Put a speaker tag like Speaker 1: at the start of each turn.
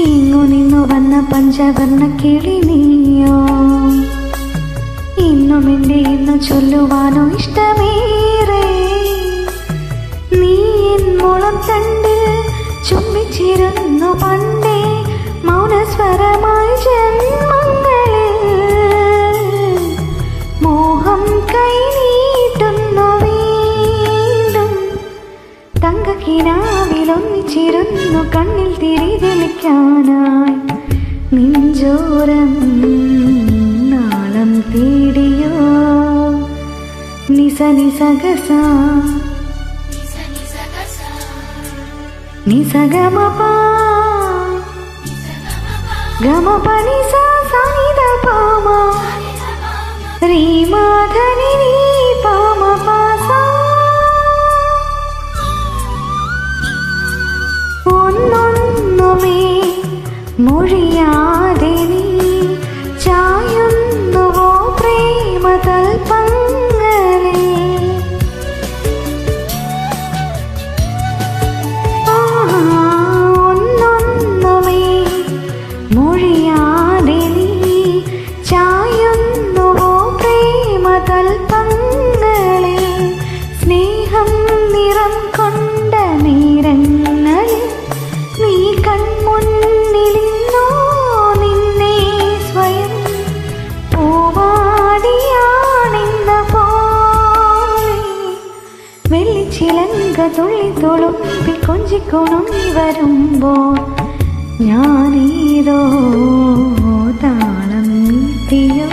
Speaker 1: ഇങ്ങു നിന്നു വന്ന പഞ്ചവർണ്ണ കിളി നീയോ, ഇന്നും എൻ്റെ ഇന്നു ചൊല്ലുവാനോ ഇഷ്ടമേറെ. നീ എൻ മുളം തണ്ടിൽ ചുംബിച്ചിരുന്നു പണ്ടേ, മൗനസ്വരമായി ജന്മങ്ങളിൽ മോഹം കൈനീട്ടുന്നു വീണ്ടും. തങ്കക്കിനാവിലൊന്നിച്ചിരുന്നു കണ്ണിൽ തിരി തെളിക്കാനായി, നെഞ്ചോരം നാളം തേടിയോ. നിസ നിസഗസ നിസഗമപ ഗമപ നിസ സനിധ പാമ ശ്രീമാധനി നീ പാമ പാസ. ഒന്നൊന്നുമേ മൊഴിയാതെ നീ ചായുന്നുവോ പ്രേമതൽപ്പങ്ങളിൽ. ഒന്നൊന്നുമേ മൊഴിയാതെ നീ ചായുന്നുവോ പ്രേമതൽപ്പങ്ങളിൽ. സ്നേഹം നിറം കൊണ്ട നേരങ്ങളിൽ നീ കൺമുന്നിലിന്നോ നിന്നെ സ്വയം പൂവാടിയാണെന്ന പോലെ. വെള്ളിച്ചിലങ്ക തുള്ളി തുളുമ്പി കൊഞ്ചിക്കൊണുങ്ങി വരുമ്പോൾ ഞാനേതോ താളം നീട്ടിയോ.